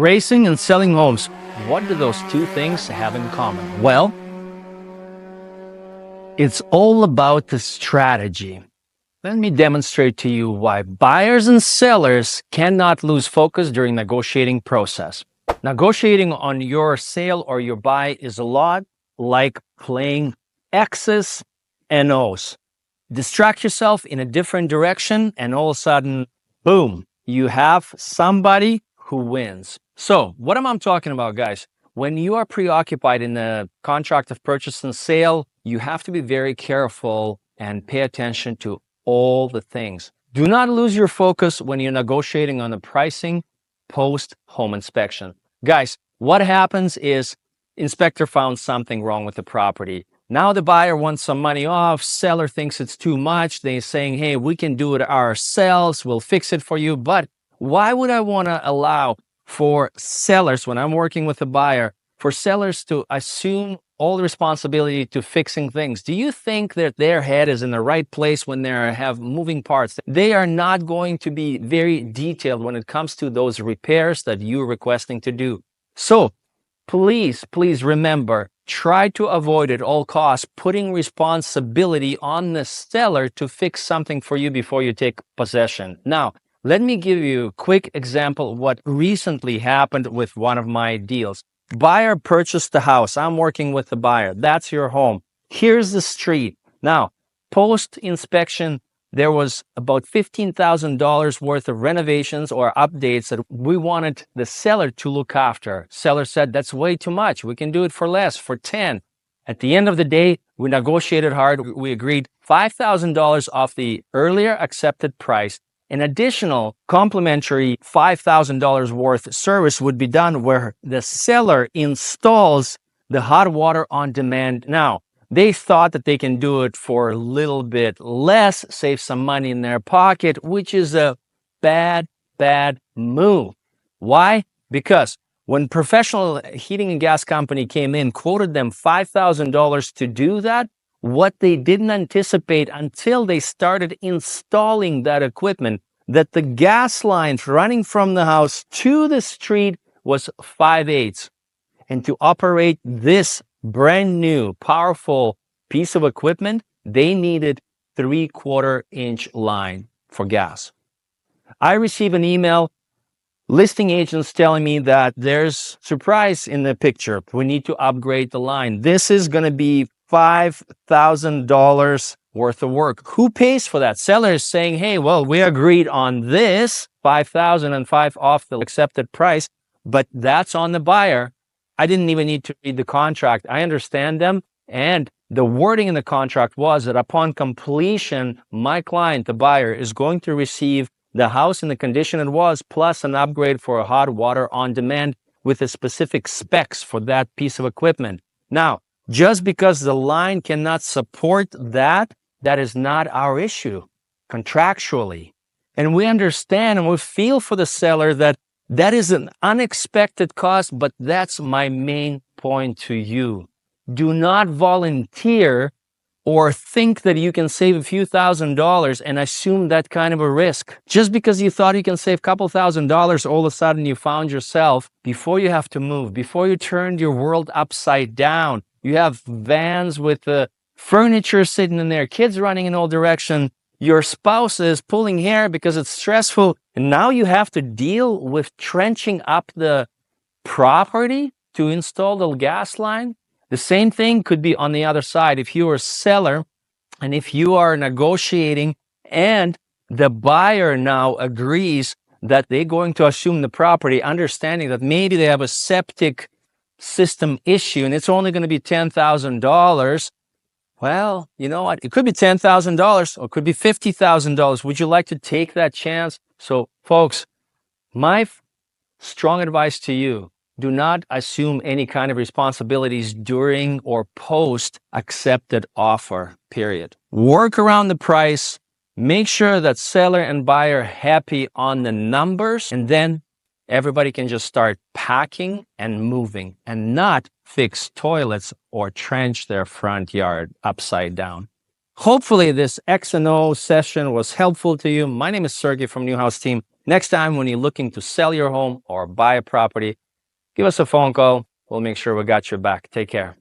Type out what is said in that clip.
Racing and selling homes. What do those two things have in common? Well, it's all about the strategy. Let me demonstrate to you why buyers and sellers cannot lose focus during negotiating process. Negotiating on your sale or your buy is a lot like playing X's and O's. Distract yourself in a different direction and all of a sudden, boom, you have somebody who wins. So what am I talking about, guys? When you are preoccupied in a contract of purchase and sale, you have to be very careful and pay attention to all the things. Do not lose your focus when you're negotiating on the pricing post-home inspection. Guys, what happens is inspector found something wrong with the property. Now the buyer wants some money off, seller thinks it's too much. They're saying, hey, we can do it ourselves, we'll fix it for you. But why would I want to allow for sellers, when I'm working with a buyer, for sellers to assume all the responsibility to fixing things? Do you think that their head is in the right place when they have moving parts? They are not going to be very detailed when it comes to those repairs that you're requesting to do. So please remember, try to avoid at all costs putting responsibility on the seller to fix something for you before you take possession. Now, let me give you a quick example of what recently happened with one of my deals. Buyer purchased the house. I'm working with the buyer. That's your home. Here's the street. Now, post-inspection, there was about $15,000 worth of renovations or updates that we wanted the seller to look after. Seller said, that's way too much. We can do it for less, for 10. At the end of the day, we negotiated hard. We agreed $5,000 off the earlier accepted price. An additional complimentary $5,000 worth service would be done where the seller installs the hot water on demand. Now, they thought that they can do it for a little bit less, save some money in their pocket, which is a bad move. Why? Because when professional heating and gas company came in, quoted them $5,000 to do that, what they didn't anticipate until they started installing that equipment, that the gas lines running from the house to the street was 5/8. And to operate this brand new, powerful piece of equipment, they needed 3/4 inch line for gas. I received an email, listing agents telling me that there's surprise in the picture. We need to upgrade the line. This is going to be $5,000 worth of work. Who pays for that? Seller is saying, hey, well, we agreed on this $5,005 off the accepted price, but that's on the buyer. I didn't even need to read the contract. I understand them. And the wording in the contract was that upon completion, my client, the buyer, is going to receive the house in the condition it was, plus an upgrade for a hot water on demand with the specific specs for that piece of equipment. Now, just because the line cannot support that, that is not our issue contractually. And we understand and we feel for the seller that that is an unexpected cost, but that's my main point to you. Do not volunteer or think that you can save a few $1,000s and assume that kind of a risk. Just because you thought you can save a couple $1,000s, all of a sudden you found yourself, before you have to move, before you turned your world upside down, you have vans with the furniture sitting in there, kids running in all directions, your spouse is pulling hair because it's stressful, and now you have to deal with trenching up the property to install the gas line. The same thing could be on the other side. If you are a seller and if you are negotiating and the buyer now agrees that they're going to assume the property, understanding that maybe they have a septic system issue and it's only going to be $10,000. Well, you know what? It could be $10,000 or it could be $50,000. Would you like to take that chance? So, folks, my strong advice to you, do not assume any kind of responsibilities during or post accepted offer, period. Work around the price. Make sure that seller and buyer are happy on the numbers, and then everybody can just start packing and moving and not fix toilets or trench their front yard upside down. Hopefully this X&O session was helpful to you. My name is Sergej from neuHouzz team. Next time when you're looking to sell your home or buy a property, give us a phone call. We'll make sure we got your back. Take care.